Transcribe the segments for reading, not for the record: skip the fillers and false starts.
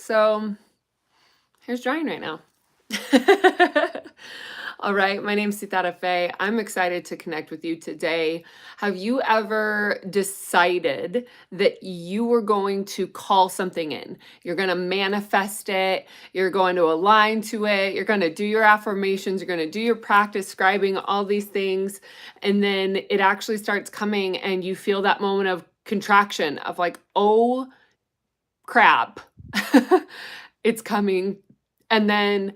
So here's drawing right now. All right, my name's Sitara. I'm excited to connect with you today. Have you ever decided that you were going to call something in? You're going to manifest it, you're going to align to it, you're going to do your affirmations, you're going to do your practice scribing, all these things, and then it actually starts coming and you feel that moment of contraction of like, oh crap. It's coming. And then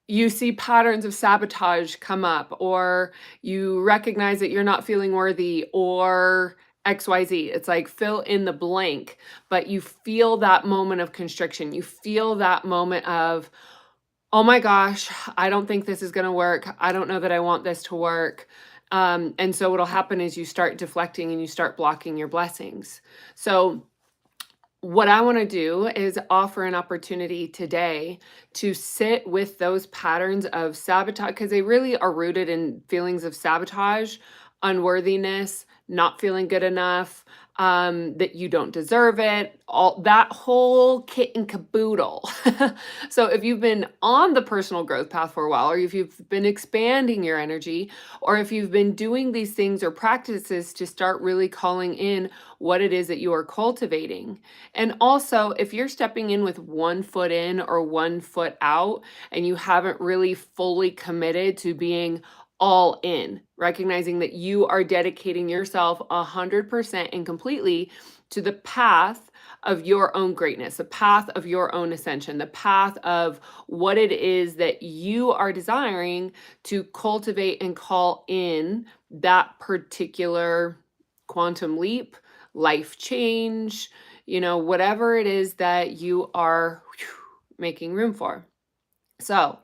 you see patterns of sabotage come up, or you recognize that you're not feeling worthy, or XYZ. It's like fill in the blank, but you feel that moment of constriction. You feel that moment of, oh my gosh, I don't think this is going to work. I don't know that I want this to work. And so what'll happen is you start deflecting and you start blocking your blessings. So what I want to do is offer an opportunity today to sit with those patterns of sabotage, because they really are rooted in feelings of sabotage, unworthiness, not feeling good enough, that you don't deserve it, all that whole kit and caboodle. So if you've been on the personal growth path for a while, or if you've been expanding your energy, or if you've been doing these things or practices to start really calling in what it is that you are cultivating. And also, if you're stepping in with 1 foot in or 1 foot out, and you haven't really fully committed to being all in, recognizing that you are dedicating yourself 100% and completely to the path of your own greatness, the path of your own ascension, the path of what it is that you are desiring to cultivate and call in that particular quantum leap, life change, whatever it is that you are making room for. So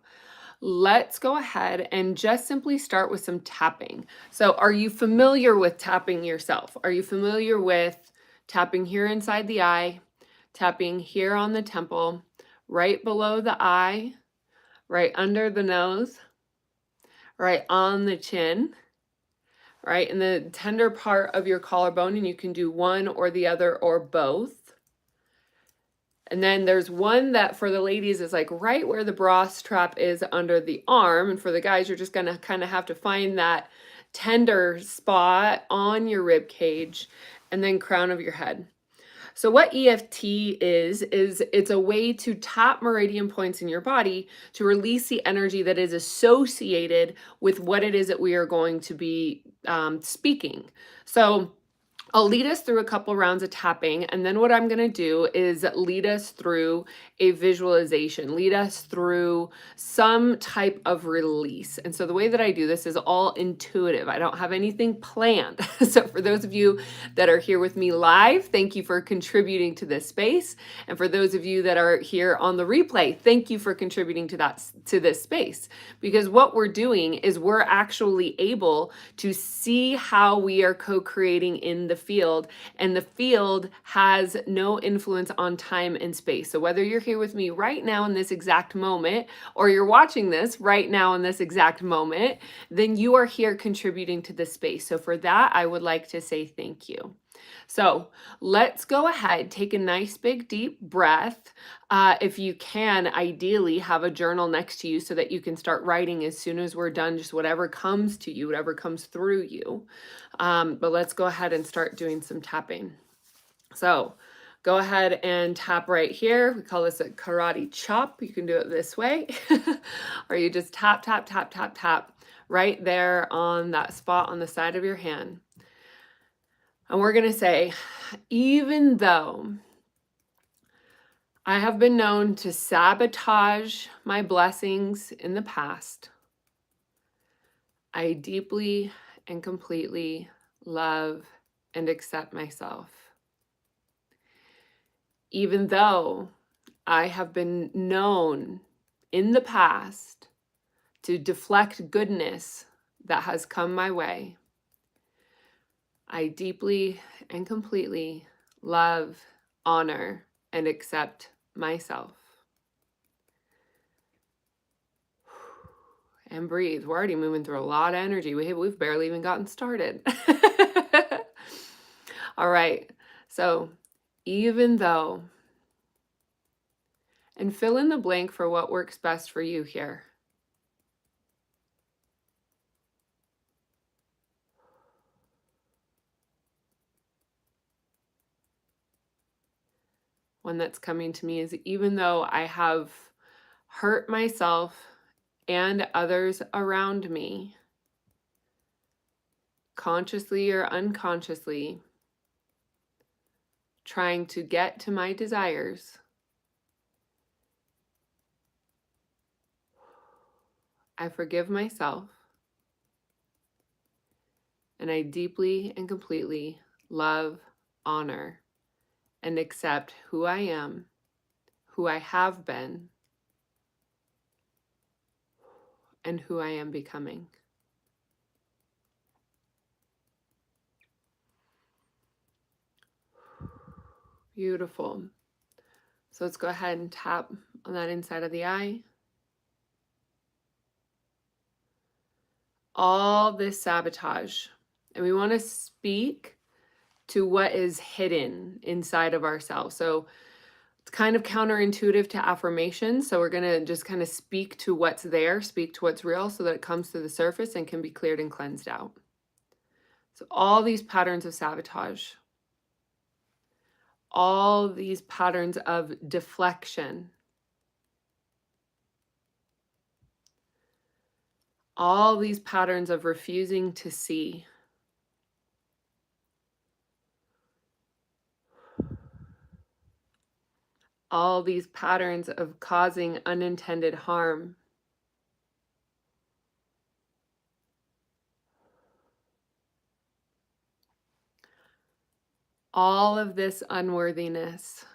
let's go ahead and just simply start with some tapping. So are you familiar with tapping yourself? Are you familiar with tapping here inside the eye, tapping here on the temple, right below the eye, right under the nose, right on the chin, right in the tender part of your collarbone, and you can do one or the other or both. And then there's one that for the ladies is like right where the bra strap is under the arm. And for the guys, you're just going to kind of have to find that tender spot on your rib cage and then crown of your head. So what EFT is it's a way to tap meridian points in your body to release the energy that is associated with what it is that we are going to be speaking. So I'll lead us through a couple rounds of tapping, and then what I'm going to do is lead us through a visualization, lead us through some type of release. And so the way that I do this is all intuitive. I don't have anything planned. So for those of you that are here with me live, thank you for contributing to this space. And for those of you that are here on the replay, thank you for contributing to this space. Because what we're doing is we're actually able to see how we are co-creating in the field, and the field has no influence on time and space. So whether you're here with me right now in this exact moment, or you're watching this right now in this exact moment, then you are here contributing to this space. So for that, I would like to say thank you. So let's go ahead, take a nice big deep breath. If you can, ideally have a journal next to you so that you can start writing as soon as we're done, just whatever comes to you, whatever comes through you. But let's go ahead and start doing some tapping. So go ahead and tap right here. We call this a karate chop. You can do it this way, or you just tap, tap, tap, tap, tap right there on that spot on the side of your hand. And we're going to say, even though I have been known to sabotage my blessings in the past, I deeply and completely love and accept myself. Even though I have been known in the past to deflect goodness that has come my way, I deeply and completely love, honor, and accept myself. And breathe. We're already moving through a lot of energy. We've barely even gotten started. All right. So even though And fill in the blank for what works best for you here. One that's coming to me is, even though I have hurt myself and others around me, consciously or unconsciously, trying to get to my desires, I forgive myself, and I deeply and completely love, honor, and accept who I am, who I have been, and who I am becoming. Beautiful. So let's go ahead and tap on that inside of the eye. All this sabotage. And we want to speak to what is hidden inside of ourselves. So it's kind of counterintuitive to affirmation. So we're going to just kind of speak to what's there, speak to what's real, so that it comes to the surface and can be cleared and cleansed out. So all these patterns of sabotage, all these patterns of deflection, all these patterns of refusing to see, all these patterns of causing unintended harm, all of this unworthiness,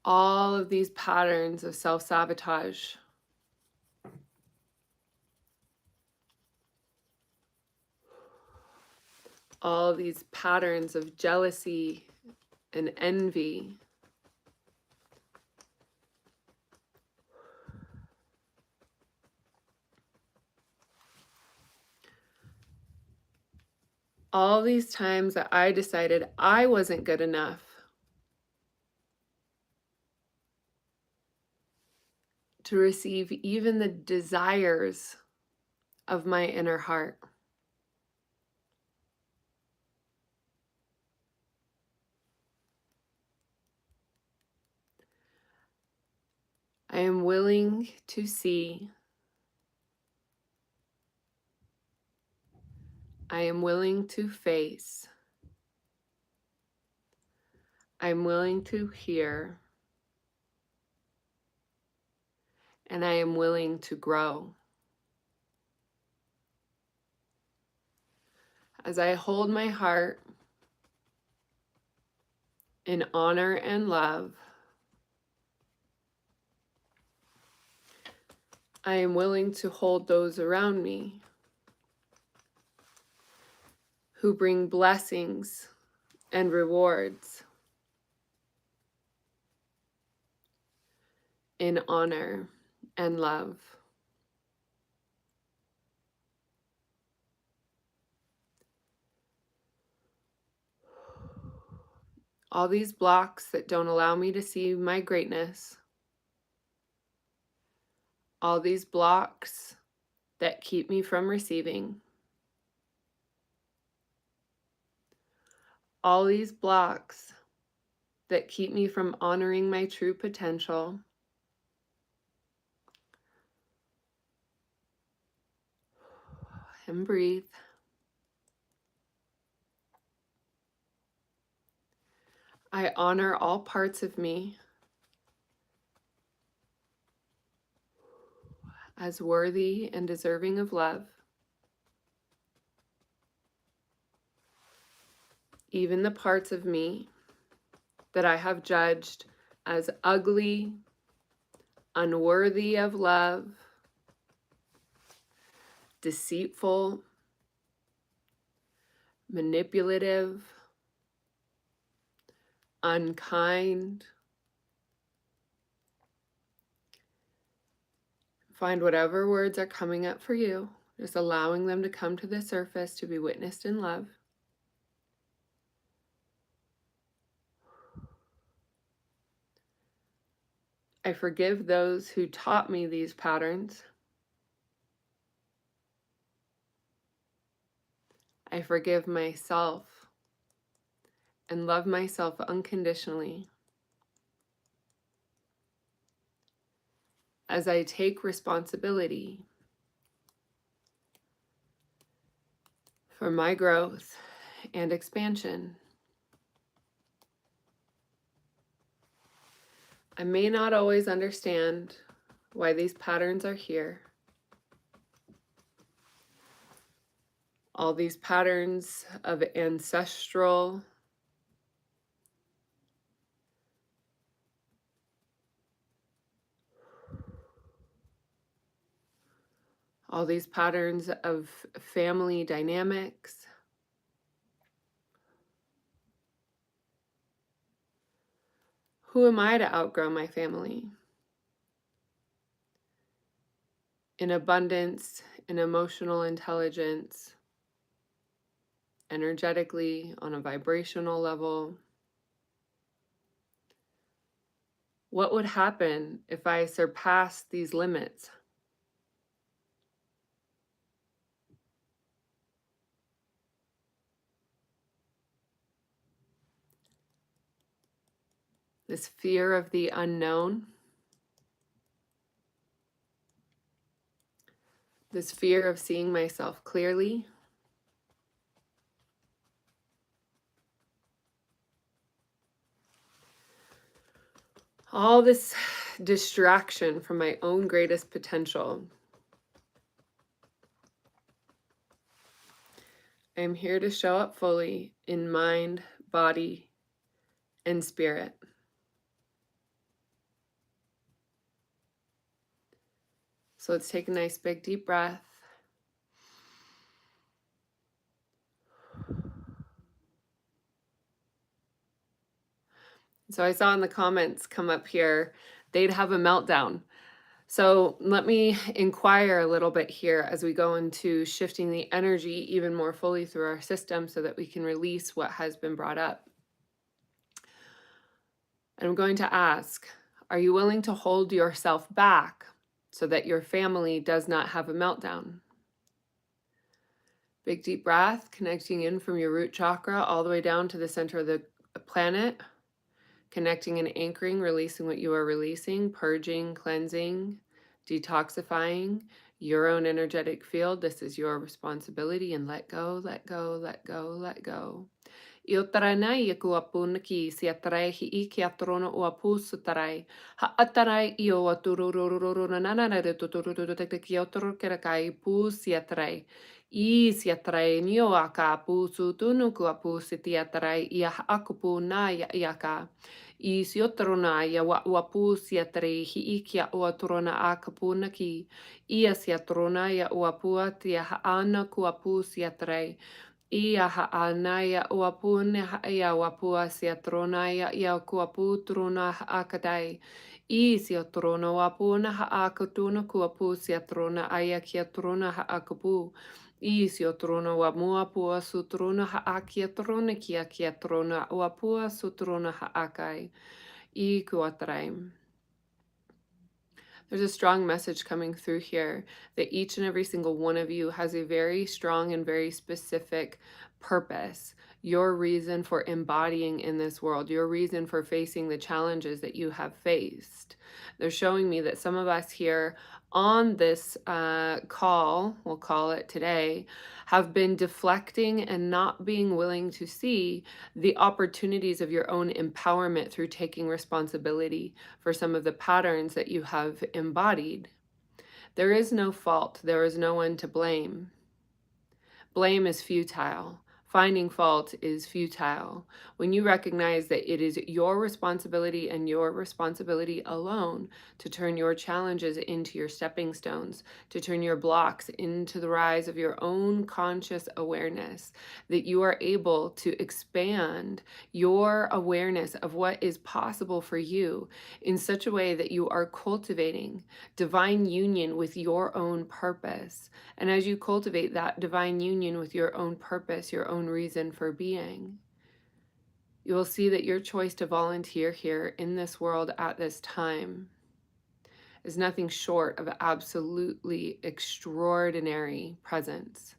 all of these patterns of self-sabotage, all these patterns of jealousy and envy, all these times that I decided I wasn't good enough to receive even the desires of my inner heart. I am willing to see. I am willing to face. I'm willing to hear. And I am willing to grow. As I hold my heart in honor and love, I am willing to hold those around me who bring blessings and rewards in honor and love. All these blocks that don't allow me to see my greatness, all these blocks that keep me from receiving, all these blocks that keep me from honoring my true potential, and breathe. I honor all parts of me as worthy and deserving of love, even the parts of me that I have judged as ugly, unworthy of love, deceitful, manipulative, unkind. Find whatever words are coming up for you, just allowing them to come to the surface to be witnessed in love. I forgive those who taught me these patterns. I forgive myself and love myself unconditionally as I take responsibility for my growth and expansion. I may not always understand why these patterns are here. All these patterns of ancestral all these patterns of family dynamics. Who am I to outgrow my family? In abundance, in emotional intelligence, energetically, on a vibrational level. What would happen if I surpassed these limits? This fear of the unknown, this fear of seeing myself clearly, all this distraction from my own greatest potential. I am here to show up fully in mind, body, and spirit. So let's take a nice big deep breath. So I saw in the comments come up here, they'd have a meltdown. So let me inquire a little bit here as we go into shifting the energy even more fully through our system so that we can release what has been brought up. And I'm going to ask, are you willing to hold yourself back so that your family does not have a meltdown? Big deep breath, connecting in from your root chakra all the way down to the center of the planet, connecting and anchoring, releasing what you are releasing, purging, cleansing, detoxifying your own energetic field. This is your responsibility, and let go, let go, let go, let go. Iotaranai ku apunaki siatarai hi iki atrono o apusutarai. Ha atarai io atururururu nanana de tutururu te kiotoro kerakai pu siatarai. I siatarai nio aka pu sutunu ku apu sitiatarai ia akupu na iaka. I siotrona ia wapu siatarai hi iki o atrona akapunaki. Ia siatrona ia wapua tia ana ku apu siatarai. Ia ha'anaya uapune ha'ia wapua sia tronaya ia kuapu trona ha'akadai. I sia trona wapuna ha'akatuna kuapu sia trona aya kia trona ha'akapu. I sia trona wamua pua sutrona ha'akia trona kia trona wapua sutrona ha'akai. I kuatrai. There's a strong message coming through here that each and every single one of you has a very strong and very specific purpose, your reason for embodying in this world, your reason for facing the challenges that you have faced. They're showing me that some of us here on this call, we'll call it today, have been deflecting and not being willing to see the opportunities of your own empowerment through taking responsibility for some of the patterns that you have embodied. There is no fault. There is no one to blame. Blame is futile. Finding fault is futile. When you recognize that it is your responsibility and your responsibility alone to turn your challenges into your stepping stones, to turn your blocks into the rise of your own conscious awareness, that you are able to expand your awareness of what is possible for you in such a way that you are cultivating divine union with your own purpose. And as you cultivate that divine union with your own purpose, your own reason for being, you will see that your choice to volunteer here in this world at this time is nothing short of absolutely extraordinary presence.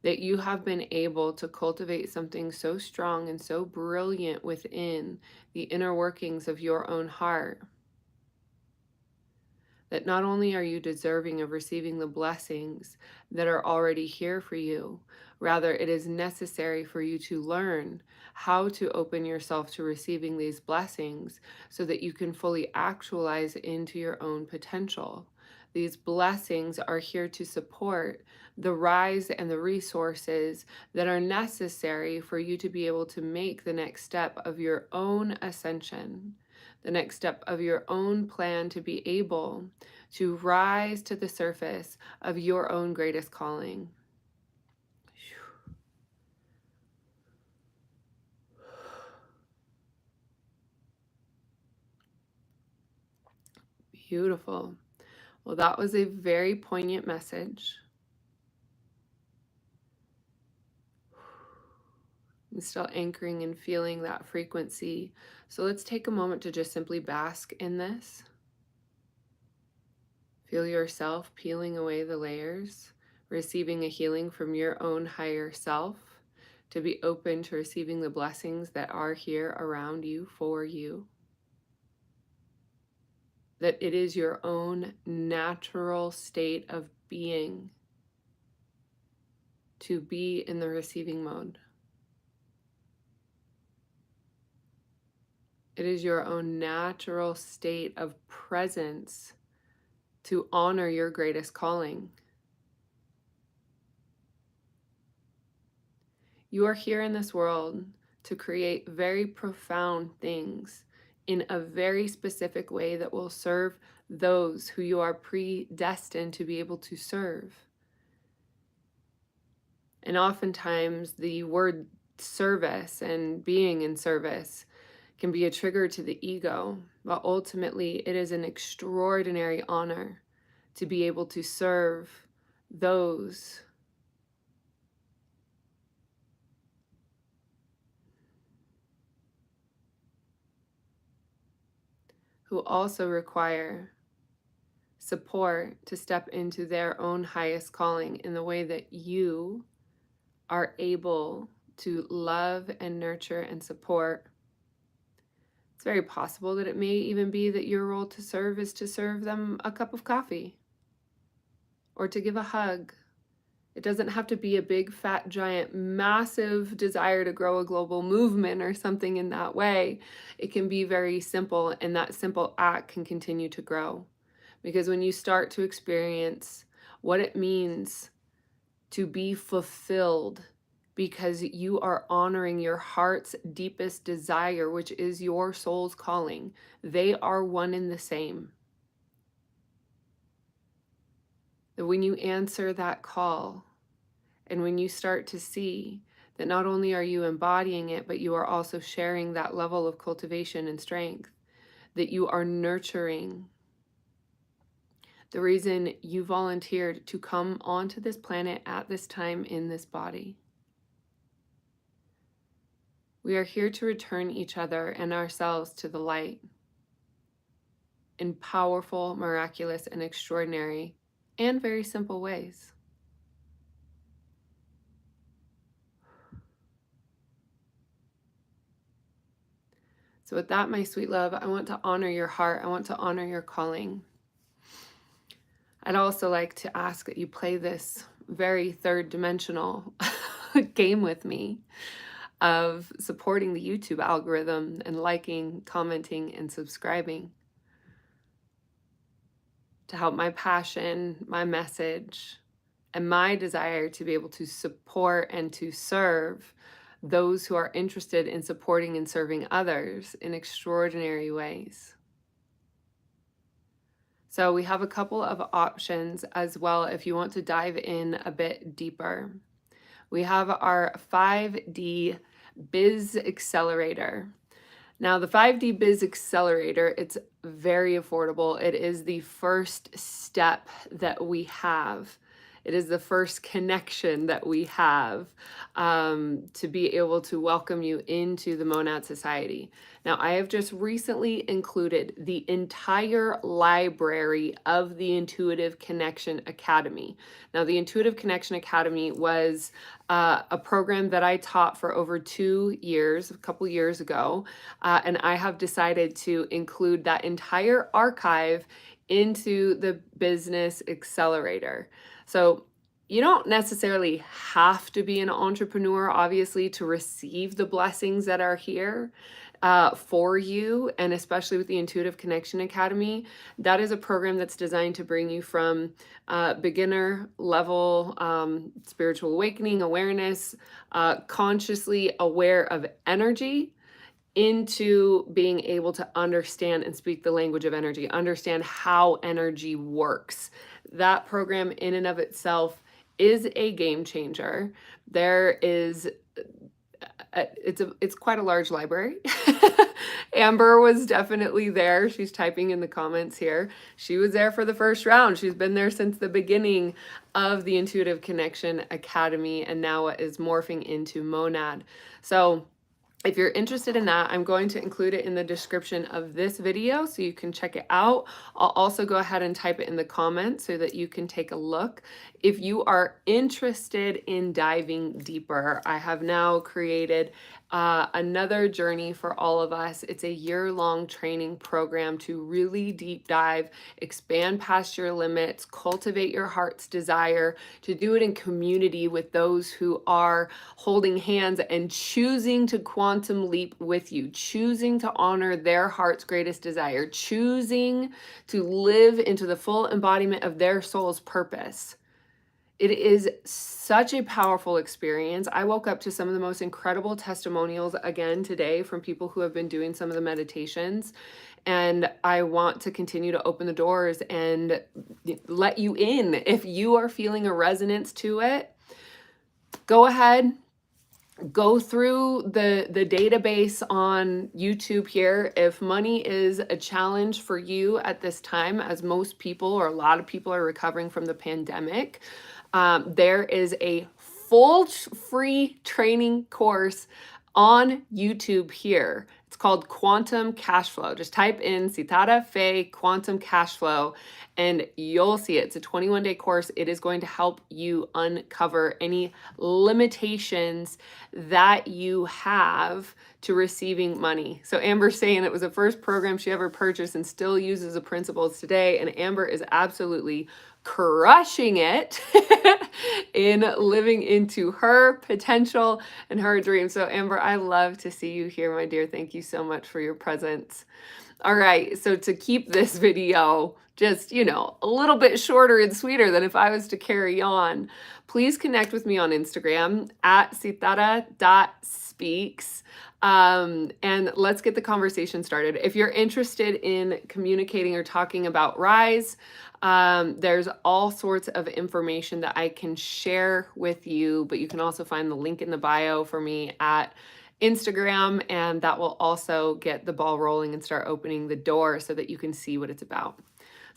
That you have been able to cultivate something so strong and so brilliant within the inner workings of your own heart, that not only are you deserving of receiving the blessings that are already here for you, rather it is necessary for you to learn how to open yourself to receiving these blessings so that you can fully actualize into your own potential. These blessings are here to support the rise and the resources that are necessary for you to be able to make the next step of your own ascension, the next step of your own plan to be able to rise to the surface of your own greatest calling. Beautiful. Well, that was a very poignant message. I'm still anchoring and feeling that frequency. So let's take a moment to just simply bask in this. Feel yourself peeling away the layers, receiving a healing from your own higher self, to be open to receiving the blessings that are here around you for you. That it is your own natural state of being to be in the receiving mode. It is your own natural state of presence to honor your greatest calling. You are here in this world to create very profound things in a very specific way that will serve those who you are predestined to be able to serve. And oftentimes the word service and being in service can be a trigger to the ego, but ultimately it is an extraordinary honor to be able to serve those who also require support to step into their own highest calling in the way that you are able to love and nurture and support. It's very possible that it may even be that your role to serve is to serve them a cup of coffee or to give a hug. It doesn't have to be a big, fat, giant, massive desire to grow a global movement or something in that way. It can be very simple, and that simple act can continue to grow. Because when you start to experience what it means to be fulfilled because you are honoring your heart's deepest desire, which is your soul's calling, they are one and the same. That when you answer that call, and when you start to see that not only are you embodying it, but you are also sharing that level of cultivation and strength, that you are nurturing the reason you volunteered to come onto this planet at this time in this body. We are here to return each other and ourselves to the light in powerful, miraculous, and extraordinary, and very simple ways. So with that, my sweet love, I want to honor your heart. I want to honor your calling. I'd also like to ask that you play this very third dimensional game with me of supporting the YouTube algorithm and liking, commenting, and subscribing to help my passion, my message, and my desire to be able to support and to serve those who are interested in supporting and serving others in extraordinary ways. So we have a couple of options as well if you want to dive in a bit deeper. We have our 5D Biz Accelerator. Now the 5D Biz Accelerator, it's very affordable. It is the first step that we have It is the first connection that we have to be able to welcome you into the Monad Society. Now, I have just recently included the entire library of the Intuitive Connection Academy. Now, the Intuitive Connection Academy was a program that I taught for over 2 years, a couple years ago, and I have decided to include that entire archive into the Business Accelerator. So you don't necessarily have to be an entrepreneur, obviously, to receive the blessings that are here for you, and especially with the Intuitive Connection Academy. That is a program that's designed to bring you from beginner level spiritual awakening, awareness, consciously aware of energy, into being able to understand and speak the language of energy, understand how energy works. That program in and of itself is a game changer. There is it's quite a large library. Amber was definitely there. She's typing in the comments here. She was there for the first round. She's been there since the beginning of the Intuitive Connection Academy, and now it is morphing into Monad. So if you're interested in that, I'm going to include it in the description of this video so you can check it out. I'll also go ahead and type it in the comments so that you can take a look. If you are interested in diving deeper, I have now created another journey for all of us. It's a year-long training program to really deep dive, expand past your limits, cultivate your heart's desire, to do it in community with those who are holding hands and choosing to quantum leap with you, choosing to honor their heart's greatest desire, choosing to live into the full embodiment of their soul's purpose. It is such a powerful experience. I woke up to some of the most incredible testimonials again today from people who have been doing some of the meditations. And I want to continue to open the doors and let you in. If you are feeling a resonance to it, go ahead, go through the database on YouTube here. If money is a challenge for you at this time, as most people or a lot of people are recovering from the pandemic, there is a full free training course on YouTube here. It's called Quantum Cash Flow. Just type in Sitara Fe Quantum Cash Flow and you'll see it. It's a 21-day course. It is going to help you uncover any limitations that you have to receiving money. So Amber's saying it was the first program she ever purchased and still uses the principles today. And Amber is absolutely crushing it in living into her potential and her dreams. So Amber, I love to see you here, my dear. Thank you so much for your presence. All right, so to keep this video just, a little bit shorter and sweeter than if I was to carry on, please connect with me on Instagram at sitara.speaks. And let's get the conversation started. If you're interested in communicating or talking about Rise, there's all sorts of information that I can share with you, but you can also find the link in the bio for me at Instagram, and that will also get the ball rolling and start opening the door so that you can see what it's about.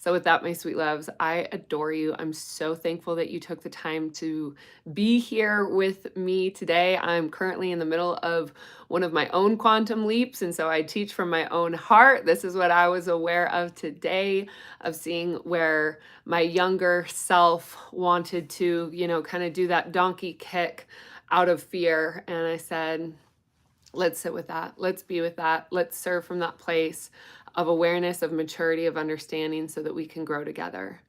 So with that, my sweet loves, I adore you. I'm so thankful that you took the time to be here with me today. I'm currently in the middle of one of my own quantum leaps, and so I teach from my own heart. This is what I was aware of today, of seeing where my younger self wanted to, kind of do that donkey kick out of fear. And I said, let's sit with that. Let's be with that. Let's serve from that place of awareness, of maturity, of understanding so that we can grow together.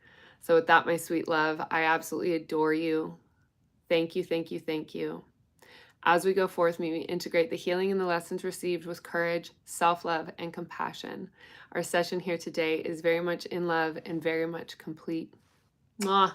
So with that, my sweet love, I absolutely adore you. Thank you, thank you, thank you. As we go forth, may we integrate the healing and the lessons received with courage, self-love, and compassion. Our session here today is very much in love and very much complete. Mwah.